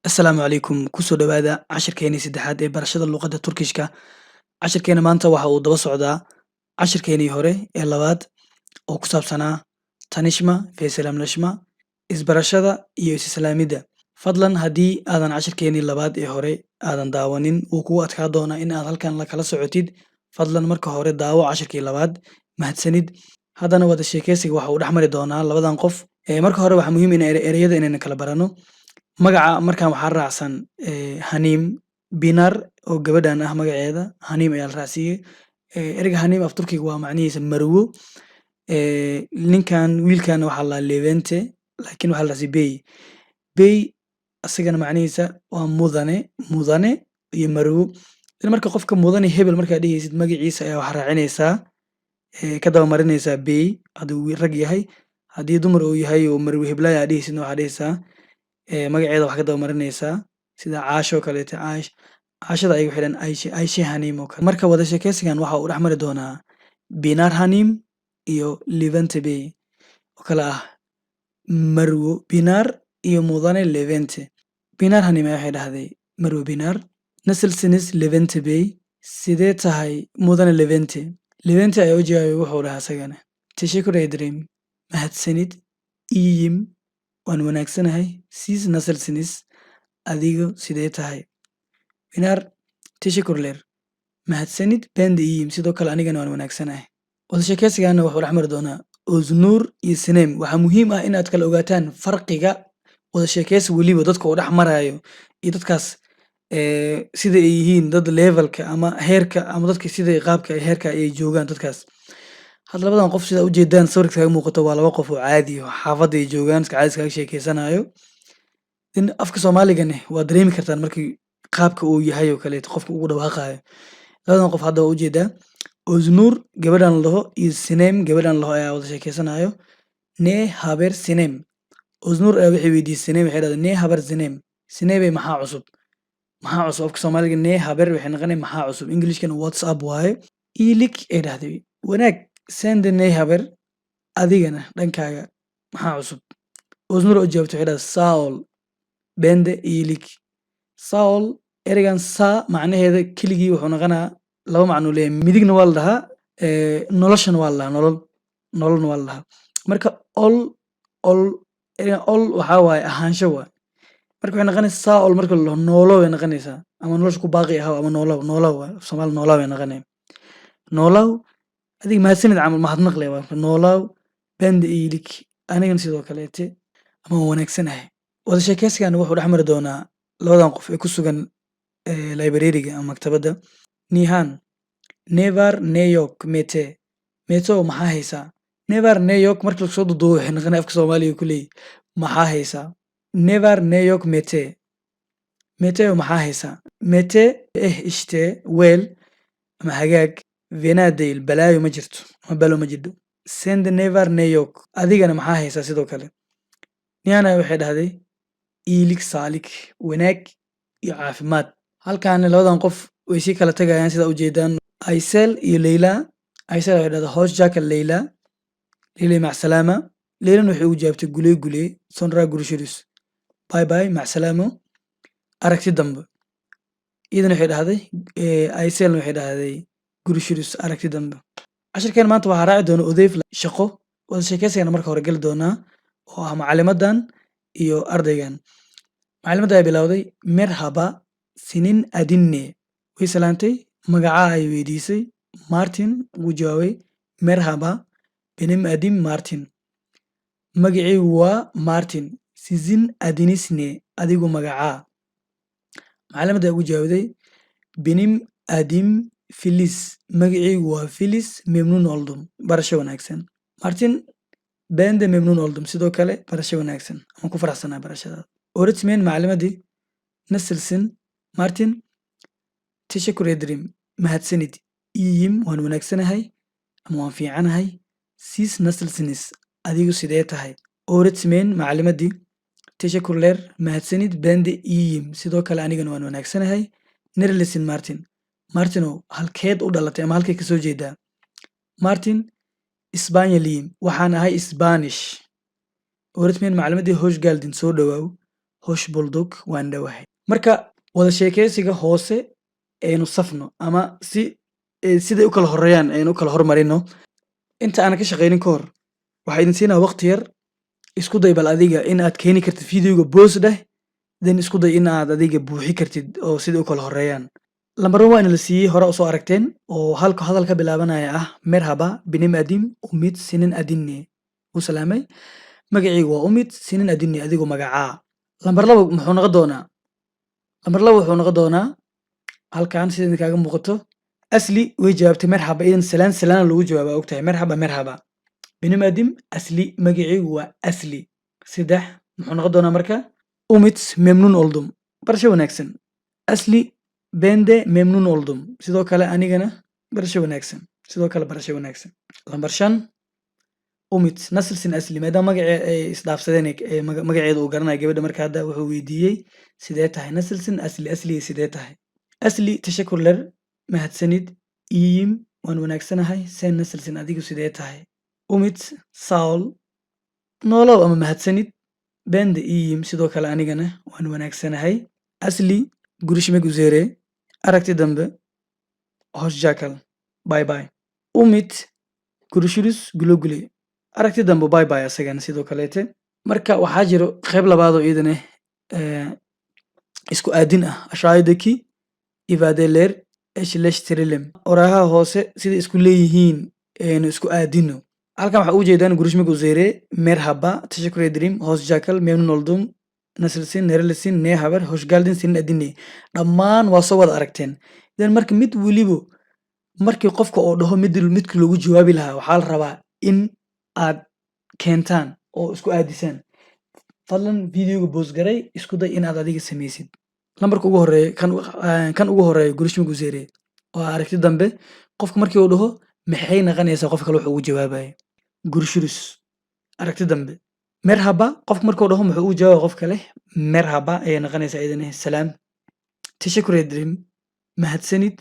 Asalaamu calaykum kusoo dhawaada cashirkeenii saddexaad ee barashada luqadda Turkishka. Cashirkeena maanta waxa uu daba socdaa cashirkeenii hore ee labaad oo ku saabsanaa tanishma feesalamlashma isbarashada iyo isislaamidda. Fadlan haddii aadan cashirkeenii labaad ee hore aadan daawanin wuu kugu adkaa doonaa in aad halkan la kala socotid. Fadlan marka hore daawo cashirkii labaad. Mahadsanid. Haddana wada sheekeysiga waxa uu dhex mari doonaa labadan qof. Marka hore waxaa muhiim in ereyada inayna kala barano. Magaca markaan waxaa raacsan Haniim Binar oo gabadhan ah magaceeda Haniim ayaa la raacsiiyey. Ereyga Haniim af Turkiga waa macnihiisa marwo. Ninkan wiilkan waxaa la Levente laakiin waxaa la raacsiiyey Bey. Bey asigana macnihiisa waa mudane iyo marwo. Marka qofka mudane hebel markaa dhigaysid magaciisa ayaa waxaa raacinaysaa ka daba marinaysaa Bey hadduu rag yahay. Haddii dumar uu yahay oo marwo heblaay aad dhigaysidna waxaa dhigaysaa magaceeda wax ka daba marinaysaa sida Caasho kaleeto Caashada ay waxay dhahan Ayshe Haniim oo kale. Marka wada sheekeysigan waxa uu dhex mari doonaa Binar Haniim iyo Levente Bey oo kala ah marwo Binar iyo mudane Levente. Binar Haniim ayaa waxay dhahday marwo Binar nasilsinis Levente Bey sidee tahay mudane Levente. Levente ayaa u jawaabay wuxuu dhahaa isagana teşekkür ederim mahadsanid iyim waan wanaagsanahay siis nasilsinis adigu sidee tahay. Binar teşekkürler mahadsanid ben de iyiyim sidoo kale anigana waan wanaagsanahay. Wada sheekeysigana wuxuu dhex mari doonaa Oznur iyo Sinem. Waxaa muhiim ah inaad kala ogaataan farqiga wada sheekeysi weliba dadka uu dhex marayo iyo dadkaas sida ay yihiin dad levelka ama heerka ama dadka sida qaabka heerka ay joogaan dadkaas. Had labadan qof sida u jeedaan sawirka kaga muuqato waa laba qof oo caadi ah xaafadda ay joogaan iska caadi iskaga sheekeysanayo. In afka Soomaaligan waa dareemi kartaan markii qaabka uu yahay oo kale qofka ugu dhawaaqayo. Labadan qof hadda waa u jeedaa Oznur gabadhan laho iyo Sinem gabadhan laho ayaa wada sheekeysanayo. Ne haber Sinem. Oznur ayaa waxay weydiisay Sinem waxay dhahday ne haber Sinem. Sinebe maxaa cusub. Maxaa cusub afka Soomaaliga ne haber waxay noqonay maxaa cusub. Englishkan WhatsApp waaye. Ilik ay dhahday wanaag sende ne haber adigana dhankaaga maxaa cusub. Oznur oo jawaabtay waxay dhahday Saul bende ilik. Saul ereygan sa macnaheeda keligii wuxuu noqonaa laba macno leeyahay. Midigna waa la dhahaa noloshana waa la dhahaa nololna waa la dhahaa. Marka ereygan ol waxaa waaye ahaansho waaye. Marka waxay noqonaysaa Saul marka la dhaho noolo way noqonaysaa ama nolosha ku baaqi ah ama noolo waaye Soomaali noolo way noqonay. Noolaw adiga mahadsanid camal mahadnaq leh waa noolaw bende ilik anigana sidoo kaleete ama wanaagsanahay. Wada sheekeysigan wuxuu dhex mari doonaa labadan qof ee ku sugan library-ga ama maktabadda. Nihan nevar ne yok mete meto maxaa haysaa. Nevar ne yok marka la soo duuduubo waxay noqonay afka Soomaaliga ku leeyahay maxaa haysaa. Nevar ne yok mete maxaa haysaa. Mete işte weel ama hagaag venadeyl balaayo ma jirto ama balo ma jirto. Sende nevar ne yok adigana maxaa haysaa sidoo kale. Nihana waxay dhahday iilik saalik wanaag iyo caafimaad. Halkaana labadan qof way sii kala tagayaan sida u jeedaan Aysel iyo Leyla. Aysel waxay dhahday hoos jaakal Leyla. Leyla mac salaama. Leylana waxay u jawaabtay gule sonra görüşürüz. Bye bye mac salaamo aragti dambe. Iyadana waxay dhahday Aysel waxay dhahday görüşürüz aragti dambe. Cashirkeena maanta waxaa raaci doona odeef shaqo. Wada sheekeysigana marka hore gali doonaa oo ah macalimadan iyo ardaygan. Macalimadda ay bilowday merhaba sinin adinne way salaantay magacaa ay weydiisay Martin wuu jawaabay merhaba benim adim Martin. Magacaygu waa Martin sizin adiniz ne adigu magacaa. Macalimadda ugu jawaabday benim adim Filiz magacaygu waa Filiz memnun oldum barasho wanaagsan. Martin ben de memnun oldum sidoo kale barasho wanaagsan ama ku faraxsanaa barashadaada. Öğretmen macalimadii nasilsin Martin teşekkür ederim mahadsanid iyiyim waan wanaagsanahay ama waan fiicanahay siis nasilsinis adigu sidee tahay. Öğretmen macalimadii teşekkürler mahadsanid ben de iyiyim sidoo kale anigana waan wanaagsanahay. Nerelisin Martin. Martino halkeed u dhalatay ama halkay ka soo jeedaa. Martin Isbaanyaliyim waxaan ahay Isbaanish. Öğretmen macalimadii hoş geldin soo dhawaaw hosh buldug waan dhowahay. Marka wada sheekeysiga hoose aynu safno ama siday u kala horeeyaan aynu u kala hormarino. Inta aanan ka shaqeynin ka hor waxaa idin siinaa waqti yar. Isku day bal adiga in aad keeni kartid videoga pause dheh, then isku day in aad adiga buuxi kartid oo siday u kala horeeyaan. Lambar 1 waa in la siiyey hore usoo aragteen oo halka hadal ka bilaabanaya ah merhaba benim adim umid senin adin ne. Wuu salaamay. Magacaygu waa umid senin adin ne adigu magacaa. Lambar 2 muxuu noqon doonaa? Lambar 2 wuxuu noqon doonaa halkan sida idin kaaga muuqato. Asli way jawaabtay merhaba idan salaan lagu jawaaba ogtahay merhaba. Benim adim asli magacaygu waa asli. 3 muxuu noqon doonaa marka? Umid memnun oldum. Barasho wanaagsan. Asli ben de memnun oldum. Sidoo kale anigana barasho wanaagsan. Sidoo kale barasho wanaagsan. Lambar 5 umid nasılsın asli maadaama magaceeda ay isdhaafsadeen magaceeda uu garanaya gabadha marka hadda wuxuu weydiiyey sidee tahay nasılsın asli sidee tahay. Asli teşekkürler mahadsanid iyiyim waan wanaagsanahay sen nasılsın adigu sidee tahay. Umid sağ ol noolow ama mahadsanid ben de iyiyim sidoo kale anigana waan wanaagsanahay. Asli görüşmek üzere aragti dambe hoşça kal bye bye. Umid görüşürüz güle güle. Aragti dambe bye bye asagana sidoo kaleete. Marka waxaa jiro qayb labaad oo iyadana isku aadin ah aşağıdaki ifadeler eşleştirelim. Oraha hoose sida isku leeyihiin aynu isku aadino. Halkan waxaa uga jeedaan görüşmek üzere merhaba teşekkür ederim hoşça kal memnun oldum nasılsın nerelisin ne haber hoş geldin senin adin ne. Dhammaan waa soo wada aragteen. Idan marka mid weliba markii qofka oo dhaho midkii loogu jawaabi lahaa waxaa la rabaa in aad keentaan oo isku aadisaan. Fadlan videoga pause garay isku day in aad adiga sameysid. Lambarka ugu horeeya kan ugu horeeya görüşmek üzere oo aragti dambe qofka markii uu dhaho maxay noqonaysaa qof kale wuxuu ugu jawaabayo. Görüşürüz aragti dambe. Merhaba qofka markii uu dhaho muxuu ugu jawaabaa qof kale merhaba ayay noqonaysaa iyadana salaam. Teşekkür ederim mahadsanid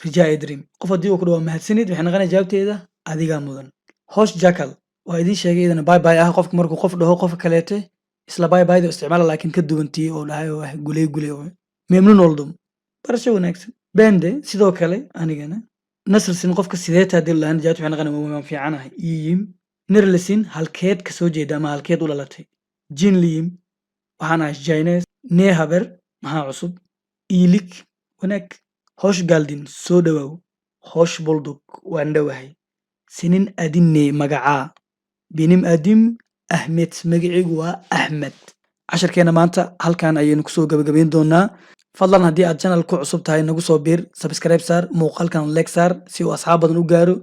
rica ederim. Qof haddii uu ku dhaho mahadsanid waxay noqonaysaa jawaabteeda adigaa mudan. Hoşça kal waa idin sheegay iyadana bye bye ah qofka markuu qof dhaho qofka kaleete isla bye bye da isticmaala laakiin ka duwantii oo dhahay oo guley oo memnun oldum. Barasho wanaagsan. Ben de sidoo kale anigana nasılsın qofka sidee tahay hadii laan jawaabtu waxay noqonaysaa waan fiicanahay iyiyim. Nerelisin halkeed ka soo jeeda ama halkeed u dhalatay. Jinliyim waxaan ahay Jaynes. Ne haber maxaa cusub. İyilik wanaag. Hoş geldin soo dhawow. Hoş bulduk waan dhowahay. Senin adin ne magacaa. Benim adim Ahmed magacaygu waa Ahmed. Casharkeena maanta halkan ayaynu kusoo gabagabayn doonaa. Fadlan haddii aad channel ku cusub tahay nagu soo biir subscribe saar muuqaalkan like saar si uu asxaab badan u gaaro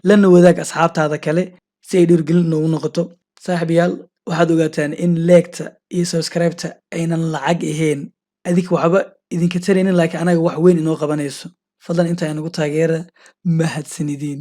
lana wadaag asxaabtaada kale si ay dhiirgelin noogu noqoto. Saaxiibayaal waxaad ogaataan in like-ta iyo subscribe-ta aynan lacag ahayn adig waxba idinka taraynin laakiin anaga wax weyn inoo qabanayso. Fadlan intaa inagu taageera mahadsanidin.